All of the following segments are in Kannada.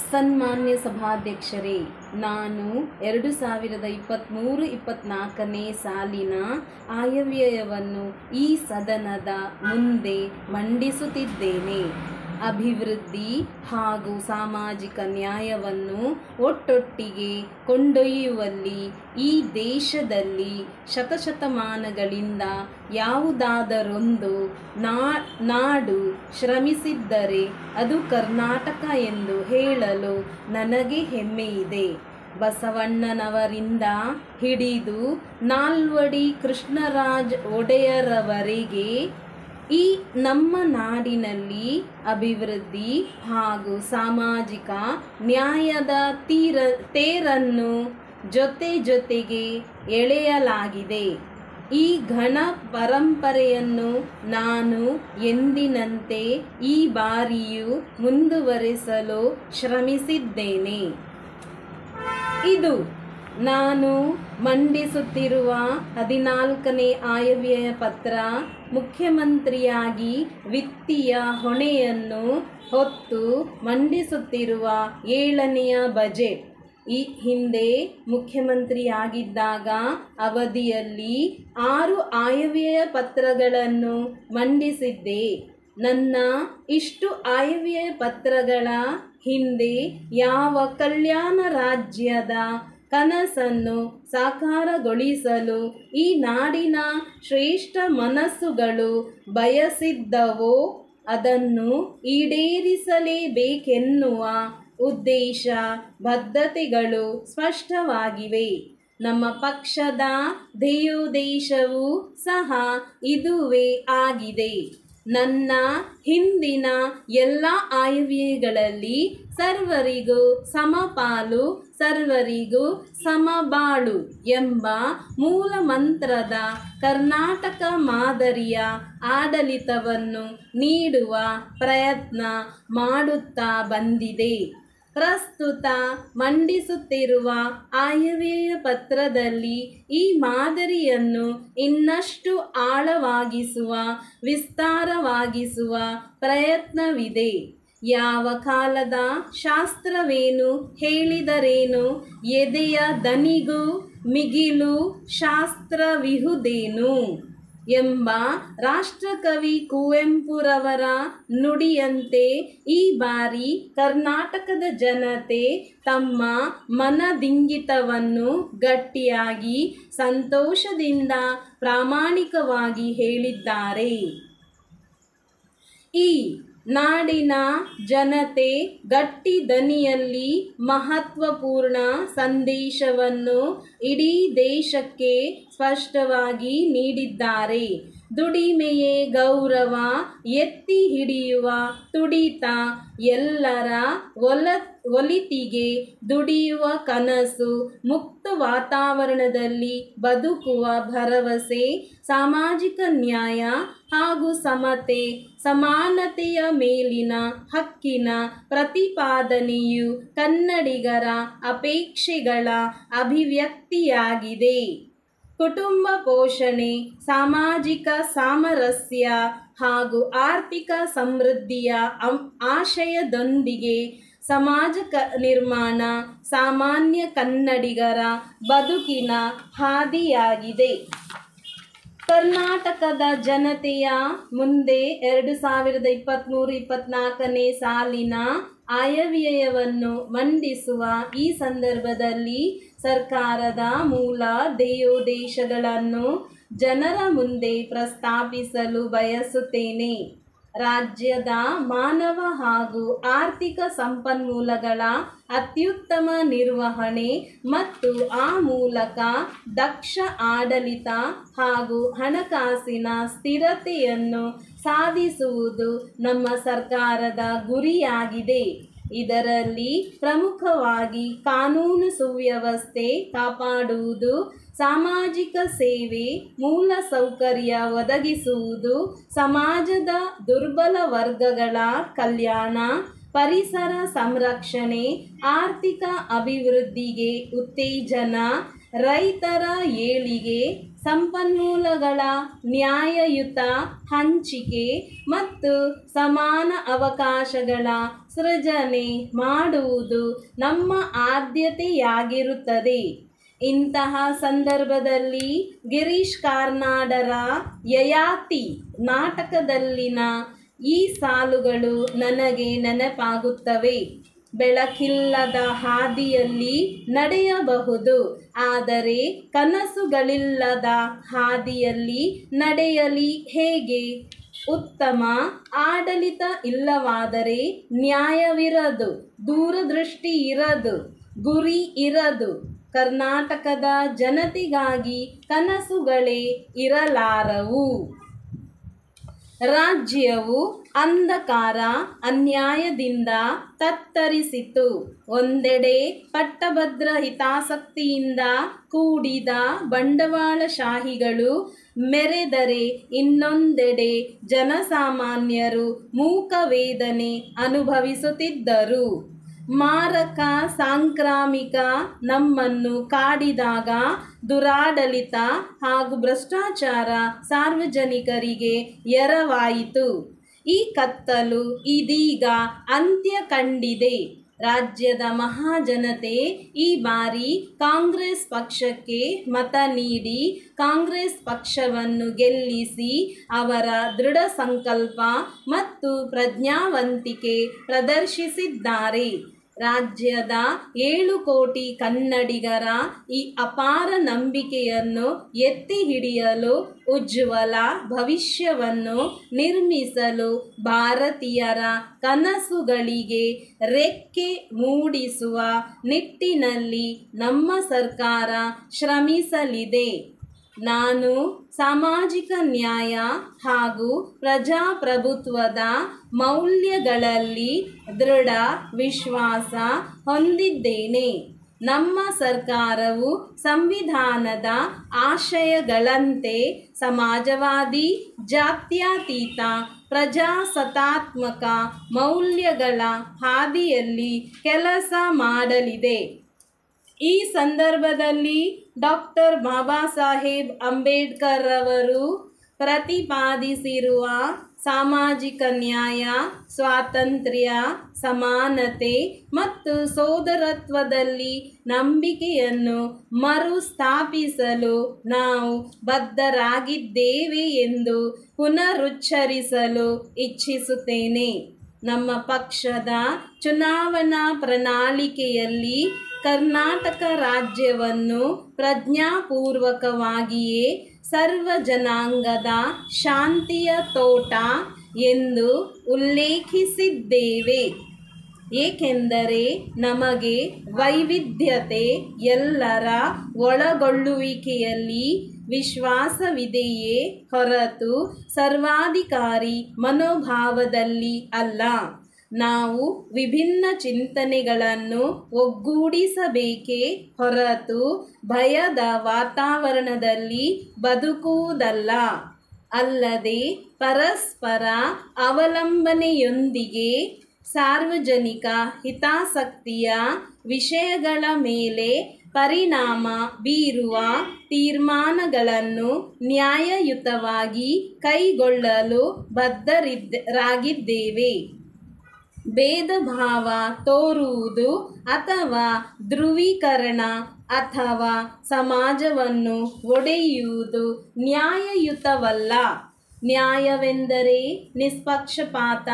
ಸನ್ಮಾನ್ಯ ಸಭಾಧ್ಯಕ್ಷರೇ, ನಾನು 2023-24ನೇ ಸಾಲಿನ ಆಯವ್ಯಯವನ್ನು ಈ ಸದನದ ಮುಂದೆ ಮಂಡಿಸುತ್ತಿದ್ದೇನೆ. ಅಭಿವೃದ್ಧಿ ಹಾಗೂ ಸಾಮಾಜಿಕ ನ್ಯಾಯವನ್ನು ಒಟ್ಟೊಟ್ಟಿಗೆ ಕೊಂಡೊಯ್ಯುವಲ್ಲಿ ಈ ದೇಶದಲ್ಲಿ ಶತಶತಮಾನಗಳಿಂದ ಯಾವುದಾದರೊಂದು ನಾಡು ಶ್ರಮಿಸಿದ್ದರೆ ಅದು ಕರ್ನಾಟಕ ಎಂದು ಹೇಳಲು ನನಗೆ ಹೆಮ್ಮೆಯಿದೆ. ಬಸವಣ್ಣನವರಿಂದ ಹಿಡಿದು ನಾಲ್ವಡಿ ಕೃಷ್ಣರಾಜ ಒಡೆಯರವರೆಗೆ ಈ ನಮ್ಮ ನಾಡಿನಲ್ಲಿ ಅಭಿವೃದ್ಧಿ ಹಾಗೂ ಸಾಮಾಜಿಕ ನ್ಯಾಯದ ತೇರನ್ನು ಜೊತೆಗೆ ಎಳೆಯಲಾಗಿದೆ. ಈ ಘನ ಪರಂಪರೆಯನ್ನು ನಾನು ಎಂದಿನಂತೆ ಈ ಬಾರಿಯೂ ಮುಂದುವರೆಸಲು ಶ್ರಮಿಸಿದ್ದೇನೆ. ಇದು ನಾನು ಮಂಡಿಸುತ್ತಿರುವ 14ನೇ ಆಯವ್ಯಯ ಪತ್ರ. ಮುಖ್ಯಮಂತ್ರಿಯಾಗಿ ವಿತ್ತೀಯ ಹೊಣೆಯನ್ನು ಹೊತ್ತು ಮಂಡಿಸುತ್ತಿರುವ 7ನೆಯ ಬಜೆಟ್. ಈ ಹಿಂದೆ ಮುಖ್ಯಮಂತ್ರಿಯಾಗಿದ್ದಾಗ ಅವಧಿಯಲ್ಲಿ 6 ಆಯವ್ಯಯ ಪತ್ರಗಳನ್ನು ಮಂಡಿಸಿದ್ದೆ. ನನ್ನ ಇಷ್ಟು ಆಯವ್ಯಯ ಪತ್ರಗಳ ಹಿಂದೆ ಯಾವ ಕಲ್ಯಾಣ ರಾಜ್ಯದ ಕನಸನ್ನು ಸಾಕಾರಗೊಳಿಸಲು ಈ ನಾಡಿನ ಶ್ರೇಷ್ಠ ಮನಸ್ಸುಗಳು ಬಯಸಿದ್ದವೋ ಅದನ್ನು ಈಡೇರಿಸಲೇಬೇಕೆನ್ನುವ ಉದ್ದೇಶ ಬದ್ಧತೆಗಳು ಸ್ಪಷ್ಟವಾಗಿವೆ. ನಮ್ಮ ಪಕ್ಷದ ಧ್ಯೇಯೋದ್ದೇಶವೂ ಸಹ ಇದುವೇ ಆಗಿದೆ. ನನ್ನ ಹಿಂದಿನ ಎಲ್ಲ ಆಯವ್ಯಯಗಳಲ್ಲಿ ಸರ್ವರಿಗೂ ಸಮಪಾಲು, ಸರ್ವರಿಗೂ ಸಮಬಾಳು ಎಂಬ ಮೂಲ ಮಂತ್ರದ ಕರ್ನಾಟಕ ಮಾದರಿಯ ಆಡಳಿತವನ್ನು ನೀಡುವ ಪ್ರಯತ್ನ ಮಾಡುತ್ತಾ ಬಂದಿದೆ. ಪ್ರಸ್ತುತ ಮಂಡಿಸುತ್ತಿರುವ ಆಯವ್ಯಯ ಪತ್ರದಲ್ಲಿ ಈ ಮಾದರಿಯನ್ನು ಇನ್ನಷ್ಟು ಆಳವಾಗಿಸುವ, ವಿಸ್ತಾರವಾಗಿಸುವ ಪ್ರಯತ್ನವಿದೆ. ಯಾವ ಕಾಲದ ಶಾಸ್ತ್ರವೇನು ಹೇಳಿದರೇನು, ಎದೆಯ ದನಿಗೂ ಮಿಗಿಲು ಶಾಸ್ತ್ರವಿಹುದೇನು ಎಂಬ ರಾಷ್ಟ್ರಕವಿ ಕುವೆಂಪುರವರ ನುಡಿಯಂತೆ ಈ ಬಾರಿ ಕರ್ನಾಟಕದ ಜನತೆ ತಮ್ಮ ಮನದಿಂಗಿತವನ್ನು ಗಟ್ಟಿಯಾಗಿ, ಸಂತೋಷದಿಂದ, ಪ್ರಾಮಾಣಿಕವಾಗಿ ಹೇಳಿದ್ದಾರೆ. ಈ ನಾಡಿನ ಜನತೆ ಗಟ್ಟಿ ದನಿಯಲ್ಲಿ ಮಹತ್ವಪೂರ್ಣ ಸಂದೇಶವನ್ನು ಇಡೀ ದೇಶಕ್ಕೆ ಸ್ಪಷ್ಟವಾಗಿ ನೀಡಿದ್ದಾರೆ. ದುಡಿಮೆಯೇ ಗೌರವ, ಎತ್ತಿ ಹಿಡಿಯುವ ತುಡಿತ, ಎಲ್ಲರ ಒಳಿತಿಗೆ ದುಡಿಯುವ ಕನಸು, ಮುಕ್ತ ವಾತಾವರಣದಲ್ಲಿ ಬದುಕುವ ಭರವಸೆ, ಸಾಮಾಜಿಕ ನ್ಯಾಯ ಹಾಗೂ ಸಮತೆ, ಸಮಾನತೆಯ ಮೇಲಿನ ಹಕ್ಕಿನ ಪ್ರತಿಪಾದನೆಯು ಕನ್ನಡಿಗರ ಅಪೇಕ್ಷೆಗಳ ಅಭಿವ್ಯಕ್ತಿಯಾಗಿದೆ. ಕುಟುಂಬ ಪೋಷಣೆ, ಸಾಮಾಜಿಕ ಸಾಮರಸ್ಯ ಹಾಗೂ ಆರ್ಥಿಕ ಸಮೃದ್ಧಿಯ ಆಶಯದೊಂದಿಗೆ ಸಮಾಜ ನಿರ್ಮಾಣ ಸಾಮಾನ್ಯ ಕನ್ನಡಿಗರ ಬದುಕಿನ ಹಾದಿಯಾಗಿದೆ. ಕರ್ನಾಟಕದ ಜನತೆಯ ಮುಂದೆ 2023-24ನೇ ಸಾಲಿನ ಆಯವ್ಯಯವನ್ನು ಮಂಡಿಸುವ ಈ ಸಂದರ್ಭದಲ್ಲಿ ಸರ್ಕಾರದ ಮೂಲ ಧ್ಯೇಯೋದ್ದೇಶಗಳನ್ನು ಜನರ ಮುಂದೆ ಪ್ರಸ್ತಾಪಿಸಲು ಬಯಸುತ್ತೇನೆ. ರಾಜ್ಯದ ಮಾನವ ಹಾಗೂ ಆರ್ಥಿಕ ಸಂಪನ್ಮೂಲಗಳ ಅತ್ಯುತ್ತಮ ನಿರ್ವಹಣೆ ಮತ್ತು ಆ ಮೂಲಕ ದಕ್ಷ ಆಡಳಿತ ಹಾಗೂ ಹಣಕಾಸಿನ ಸ್ಥಿರತೆಯನ್ನು ಸಾಧಿಸುವುದು ನಮ್ಮ ಸರ್ಕಾರದ ಗುರಿಯಾಗಿದೆ. ಇದರಲ್ಲಿ ಪ್ರಮುಖವಾಗಿ ಕಾನೂನು ಸುವ್ಯವಸ್ಥೆ ಕಾಪಾಡುವುದು, ಸಾಮಾಜಿಕ ಸೇವೆ, ಮೂಲಸೌಕರ್ಯ ಒದಗಿಸುವುದು, ಸಮಾಜದ ದುರ್ಬಲ ವರ್ಗಗಳ ಕಲ್ಯಾಣ, ಪರಿಸರ ಸಂರಕ್ಷಣೆ, ಆರ್ಥಿಕ ಅಭಿವೃದ್ಧಿಗೆ ಉತ್ತೇಜನ, ರೈತರ ಏಳಿಗೆ, ಸಂಪನ್ಮೂಲಗಳ ನ್ಯಾಯಯುತ ಹಂಚಿಕೆ ಮತ್ತು ಸಮಾನ ಅವಕಾಶಗಳ ಸೃಜನೆ ಮಾಡುವುದು ನಮ್ಮ ಆದ್ಯತೆಯಾಗಿರುತ್ತದೆ. ಇಂತಹ ಸಂದರ್ಭದಲ್ಲಿ ಗಿರೀಶ್ ಕಾರ್ನಾಡರ ಯಯಾತಿ ನಾಟಕದಲ್ಲಿನ ಈ ಸಾಲುಗಳು ನನಗೆ ನೆನಪಾಗುತ್ತವೆ. ಬೆಳಕಿಲ್ಲದ ಹಾದಿಯಲ್ಲಿ ನಡೆಯಬಹುದು, ಆದರೆ ಕನಸುಗಳಿಲ್ಲದ ಹಾದಿಯಲ್ಲಿ ನಡೆಯಲಿ ಹೇಗೆ? ಉತ್ತಮ ಆಡಳಿತ ಇಲ್ಲವಾದರೆ ನ್ಯಾಯವಿರದು, ದೂರದೃಷ್ಟಿ ಇರದು, ಗುರಿ ಇರದು. ಕರ್ನಾಟಕದ ಜನತೆಗಾಗಿ ಕನಸುಗಳೇ ಇರಲಾರವು. ರಾಜ್ಯವು ಅಂಧಕಾರ ಅನ್ಯಾಯದಿಂದ ತತ್ತರಿಸಿತು. ಒಂದೆಡೆ ಪಟ್ಟಭದ್ರ ಹಿತಾಸಕ್ತಿಯಿಂದ ಕೂಡಿದ ಬಂಡವಾಳಶಾಹಿಗಳು ಮೆರೆದರೆ, ಇನ್ನೊಂದೆಡೆ ಜನಸಾಮಾನ್ಯರು ಮೂಕವೇದನೆ ಅನುಭವಿಸುತ್ತಿದ್ದರು. ಮಾರಕ ಸಾಂಕ್ರಾಮಿಕ ನಮ್ಮನ್ನು ಕಾಡಿದಾಗ ದುರಾಡಳಿತ ಹಾಗೂ ಭ್ರಷ್ಟಾಚಾರ ಸಾರ್ವಜನಿಕರಿಗೆ ಎರವಾಯಿತು. ಈ ಕತ್ತಲು ಇದೀಗ ಅಂತ್ಯ ಕಂಡಿದೆ. ರಾಜ್ಯದ ಮಹಾಜನತೆ ಈ ಬಾರಿ ಕಾಂಗ್ರೆಸ್ ಪಕ್ಷಕ್ಕೆ ಮತ ನೀಡಿ ಕಾಂಗ್ರೆಸ್ ಪಕ್ಷವನ್ನು ಗೆಲ್ಲಿಸಿ ಅವರ ದೃಢ ಸಂಕಲ್ಪ ಮತ್ತು ಪ್ರಜ್ಞಾವಂತಿಕೆ ಪ್ರದರ್ಶಿಸಿದ್ದಾರೆ. ರಾಜ್ಯದ 7 ಕೋಟಿ ಕನ್ನಡಿಗರ ಈ ಅಪಾರ ನಂಬಿಕೆಯನ್ನು ಎತ್ತಿ ಹಿಡಿಯಲು, ಉಜ್ವಲ ಭವಿಷ್ಯವನ್ನು ನಿರ್ಮಿಸಲು, ಭಾರತೀಯರ ಕನಸುಗಳಿಗೆ ರೆಕ್ಕೆ ಮೂಡಿಸುವ ನಿಟ್ಟಿನಲ್ಲಿ ನಮ್ಮ ಸರ್ಕಾರ ಶ್ರಮಿಸಲಿದೆ. ನಾನು ಸಾಮಾಜಿಕ ನ್ಯಾಯ ಹಾಗೂ ಪ್ರಜಾಪ್ರಭುತ್ವದ ಮೌಲ್ಯಗಳಲ್ಲಿ ದೃಢ ವಿಶ್ವಾಸ ಹೊಂದಿದ್ದೇನೆ. ನಮ್ಮ ಸರ್ಕಾರವು ಸಂವಿಧಾನದ ಆಶಯಗಳಂತೆ ಸಮಾಜವಾದಿ, ಜಾತ್ಯತೀತ, ಪ್ರಜಾಸತ್ತಾತ್ಮಕ ಮೌಲ್ಯಗಳ ಹಾದಿಯಲ್ಲಿ ಕೆಲಸ ಮಾಡಲಿದೆ. ಈ ಸಂದರ್ಭದಲ್ಲಿ ಡಾಕ್ಟರ್ ಬಾಬಾ ಸಾಹೇಬ್ ಅಂಬೇಡ್ಕರ್ ಅವರು ಪ್ರತಿಪಾದಿಸಿರುವ ಸಾಮಾಜಿಕ ನ್ಯಾಯ, ಸ್ವಾತಂತ್ರ್ಯ, ಸಮಾನತೆ ಮತ್ತು ಸೋದರತ್ವದಲ್ಲಿ ನಂಬಿಕೆಯನ್ನು ಮರುಸ್ಥಾಪಿಸಲು ನಾವು ಬದ್ಧರಾಗಿದ್ದೇವೆ ಎಂದು ಪುನರುಚ್ಚರಿಸಲು ಇಚ್ಛಿಸುತ್ತೇನೆ. ನಮ್ಮ ಪಕ್ಷದ ಚುನಾವಣಾ ಪ್ರಣಾಳಿಕೆಯಲ್ಲಿ ಕರ್ನಾಟಕ ರಾಜ್ಯವನ್ನು ಪ್ರಜ್ಞಾಪೂರ್ವಕವಾಗಿಯೇ ಸರ್ವ ಜನಾಂಗದ ಶಾಂತಿಯ ತೋಟ ಎಂದು ಉಲ್ಲೇಖಿಸಿದ್ದೇವೆ. ಏಕೆಂದರೆ ನಮಗೆ ವೈವಿಧ್ಯತೆ, ಎಲ್ಲರ ಒಳಗೊಳ್ಳುವಿಕೆಯಲ್ಲಿ ವಿಶ್ವಾಸವಿದೆಯೇ ಹೊರತು ಸರ್ವಾಧಿಕಾರಿ ಮನೋಭಾವದಲ್ಲಿ ಅಲ್ಲ. ನಾವು ವಿಭಿನ್ನ ಚಿಂತನೆಗಳನ್ನು ಒಗ್ಗೂಡಿಸಬೇಕೇ ಹೊರತು ಭಯದ ವಾತಾವರಣದಲ್ಲಿ ಬದುಕುವುದಲ್ಲ. ಅಲ್ಲದೆ ಪರಸ್ಪರ ಅವಲಂಬನೆಯೊಂದಿಗೆ ಸಾರ್ವಜನಿಕ ಹಿತಾಸಕ್ತಿಯ ವಿಷಯಗಳ ಮೇಲೆ ಪರಿಣಾಮ ಬೀರುವ ತೀರ್ಮಾನಗಳನ್ನು ನ್ಯಾಯಯುತವಾಗಿ ಕೈಗೊಳ್ಳಲು ಬದ್ಧರಾಗಿದ್ದೇವೆ. ಭೇದ ಭಾವ ತೋರುವುದು ಅಥವಾ ಧ್ರುವೀಕರಣ ಅಥವಾ ಸಮಾಜವನ್ನು ಒಡೆಯುವುದು ನ್ಯಾಯಯುತವಲ್ಲ. ನ್ಯಾಯವೆಂದರೆ ನಿಷ್ಪಕ್ಷಪಾತ,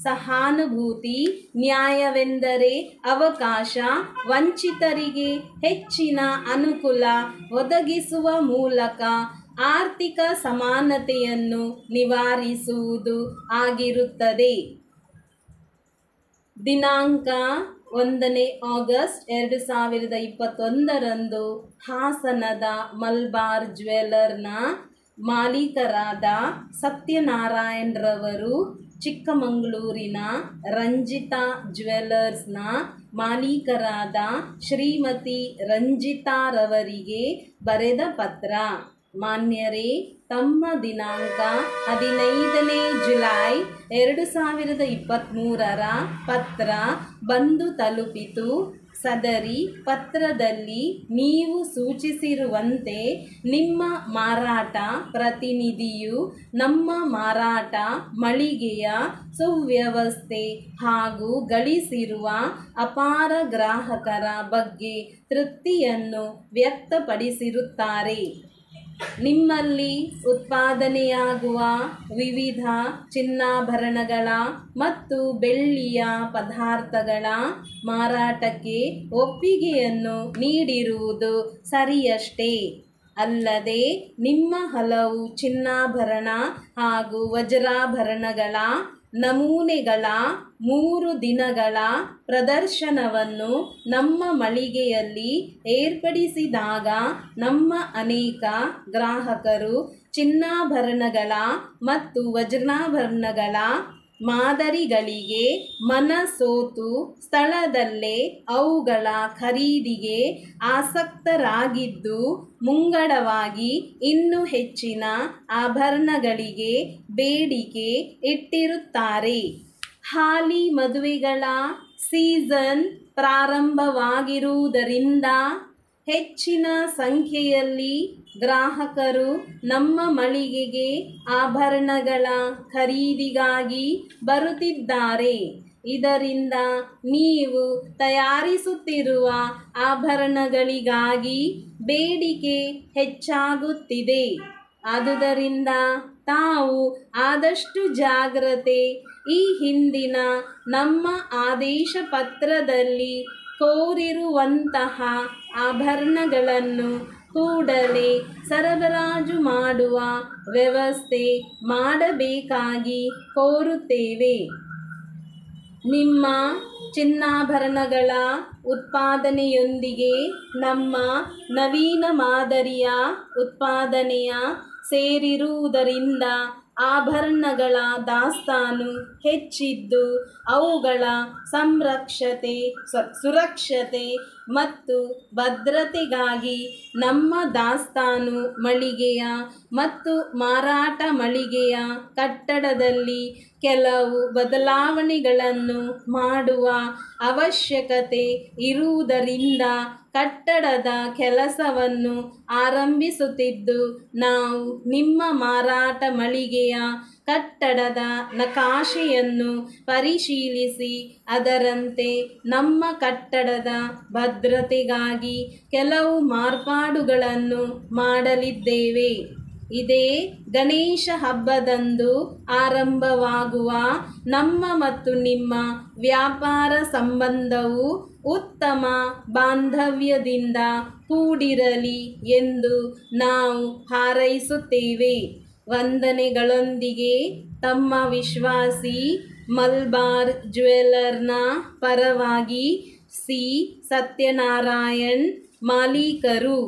ಸಹಾನುಭೂತಿ. ನ್ಯಾಯವೆಂದರೆ ಅವಕಾಶ, ವಂಚಿತರಿಗೆ ಹೆಚ್ಚಿನ ಅನುಕೂಲ ಒದಗಿಸುವ ಮೂಲಕ ಆರ್ಥಿಕ ಸಮಾನತೆಯನ್ನು ನಿವಾರಿಸುವುದು ಆಗಿರುತ್ತದೆ. ದಿನಾಂಕ 1 ಆಗಸ್ಟ್ 2021 ಹಾಸನದ ಮಲಬಾರ್ ಜ್ಯುವೆಲ್ಲರ್ನ ಮಾಲೀಕರಾದ ಸತ್ಯನಾರಾಯಣರವರು ಚಿಕ್ಕಮಗಳೂರಿನ ರಂಜಿತಾ ಜ್ಯುವೆಲ್ಲರ್ಸ್ನ ಮಾಲೀಕರಾದ ಶ್ರೀಮತಿ ರಂಜಿತಾರವರಿಗೆ ಬರೆದ ಪತ್ರ. ಮಾನ್ಯರೇ, ತಮ್ಮ ದಿನಾಂಕ 15 ಜುಲೈ 2023 ಪತ್ರ ಬಂದು ತಲುಪಿತು. ಸದರಿ ಪತ್ರದಲ್ಲಿ ನೀವು ಸೂಚಿಸಿರುವಂತೆ ನಿಮ್ಮ ಮಾರಾಟ ಪ್ರತಿನಿಧಿಯು ನಮ್ಮ ಮಾರಾಟ ಮಳಿಗೆಯ ಸುವ್ಯವಸ್ಥೆ ಹಾಗೂ ಗಳಿಸಿರುವ ಅಪಾರ ಗ್ರಾಹಕರ ಬಗ್ಗೆ ತೃಪ್ತಿಯನ್ನು ವ್ಯಕ್ತಪಡಿಸಿರುತ್ತಾರೆ. ನಿಮ್ಮಲ್ಲಿ ಉತ್ಪಾದನೆಯಾಗುವ ವಿವಿಧ ಚಿನ್ನಾಭರಣಗಳ ಮತ್ತು ಬೆಳ್ಳಿಯ ಪದಾರ್ಥಗಳ ಮಾರಾಟಕ್ಕೆ ಒಪ್ಪಿಗೆಯನ್ನು ನೀಡಿರುವುದು ಸರಿಯಷ್ಟೇ. ಅಲ್ಲದೆ ನಿಮ್ಮ ಹಲವು ಚಿನ್ನಾಭರಣ ಹಾಗೂ ವಜ್ರಾಭರಣಗಳ ನಮೂನೆಗಳ 3 ದಿನಗಳ ಪ್ರದರ್ಶನವನ್ನು ನಮ್ಮ ಮಳಿಗೆಯಲ್ಲಿ ಏರ್ಪಡಿಸಿದಾಗ ನಮ್ಮ ಅನೇಕ ಗ್ರಾಹಕರು ಚಿನ್ನಾಭರಣಗಳ ಮತ್ತು ವಜ್ರಾಭರಣಗಳ ಮಾದರಿಗಳಿಗೆ ಮನಸೋತು ಸ್ಥಳದಲ್ಲೇ ಅವುಗಳ ಖರೀದಿಗೆ ಆಸಕ್ತರಾಗಿದ್ದು ಮುಂಗಡವಾಗಿ ಇನ್ನೂ ಹೆಚ್ಚಿನ ಆಭರಣಗಳಿಗೆ ಬೇಡಿಕೆ ಇಟ್ಟಿರುತ್ತಾರೆ. ಹಾಲಿ ಮದುವೆಗಳ ಸೀಸನ್ ಪ್ರಾರಂಭವಾಗಿರುವುದರಿಂದ ಹೆಚ್ಚಿನ ಸಂಖ್ಯೆಯಲ್ಲಿ ಗ್ರಾಹಕರು ನಮ್ಮ ಮಳಿಗೆಗೆ ಆಭರಣಗಳ ಖರೀದಿಗಾಗಿ ಬರುತ್ತಿದ್ದಾರೆ. ಇದರಿಂದ ನೀವು ತಯಾರಿಸುತ್ತಿರುವ ಆಭರಣಗಳಿಗಾಗಿ ಬೇಡಿಕೆ ಹೆಚ್ಚಾಗುತ್ತಿದೆ. ಆದುದರಿಂದ ತಾವು ಆದಷ್ಟು ಜಾಗ್ರತೆ ಈ ಹಿಂದಿನ ನಮ್ಮ ಆದೇಶ ಪತ್ರದಲ್ಲಿ ಕೋರಿರುವಂತಹ ಆಭರಣಗಳನ್ನು ಕೂಡಲೇ ಸರಬರಾಜು ಮಾಡುವ ವ್ಯವಸ್ಥೆ ಮಾಡಬೇಕಾಗಿ ಕೋರುತ್ತೇವೆ. ನಿಮ್ಮ ಚಿನ್ನಾಭರಣಗಳ ಉತ್ಪಾದನೆಯೊಂದಿಗೆ ನಮ್ಮ ನವೀನ ಮಾದರಿಯ ಉತ್ಪಾದನೆಯ ಸೇರಿರುವುದರಿಂದ ಆಭರಣಗಳ ದಾಸ್ತಾನು ಹೆಚ್ಚಿದ್ದು ಅವುಗಳ ಸುರಕ್ಷತೆ ಮತ್ತು ಭದ್ರತೆಗಾಗಿ ನಮ್ಮ ದಾಸ್ತಾನು ಮಳಿಗೆಯ ಮತ್ತು ಮಾರಾಟ ಮಳಿಗೆಯ ಕಟ್ಟಡದಲ್ಲಿ ಕೆಲವು ಬದಲಾವಣೆಗಳನ್ನು ಮಾಡುವ ಅವಶ್ಯಕತೆ ಇರುವುದರಿಂದ ಕಟ್ಟಡದ ಕೆಲಸವನ್ನು ಆರಂಭಿಸುತ್ತಿದ್ದು ನಾವು ನಿಮ್ಮ ಮಾರಾಟ ಮಳಿಗೆಯ ಕಟ್ಟಡದ ನಕಾಶೆಯನ್ನು ಪರಿಶೀಲಿಸಿ ಅದರಂತೆ ನಮ್ಮ ಕಟ್ಟಡದ ಭದ್ರತೆಗಾಗಿ ಕೆಲವು ಮಾರ್ಪಾಡುಗಳನ್ನು ಮಾಡಲಿದ್ದೇವೆ. ಇದೇ ಗಣೇಶ ಹಬ್ಬದಂದು ಆರಂಭವಾಗುವ ನಮ್ಮ ಮತ್ತು ನಿಮ್ಮ ವ್ಯಾಪಾರ ಸಂಬಂಧವು ಉತ್ತಮ ಬಾಂಧವ್ಯದಿಂದ ಕೂಡಿರಲಿ ಎಂದು ನಾವು ಹಾರೈಸುತ್ತೇವೆ. ವಂದನೆಗಳೊಂದಿಗೆ ತಮ್ಮ ವಿಶ್ವಾಸಿ ಮಲಬಾರ್ ಜ್ಯುವೆಲ್ಲರ್ನ ಪರವಾಗಿ ಸಿ. ಸತ್ಯನಾರಾಯಣ್, ಮಾಲೀಕರು.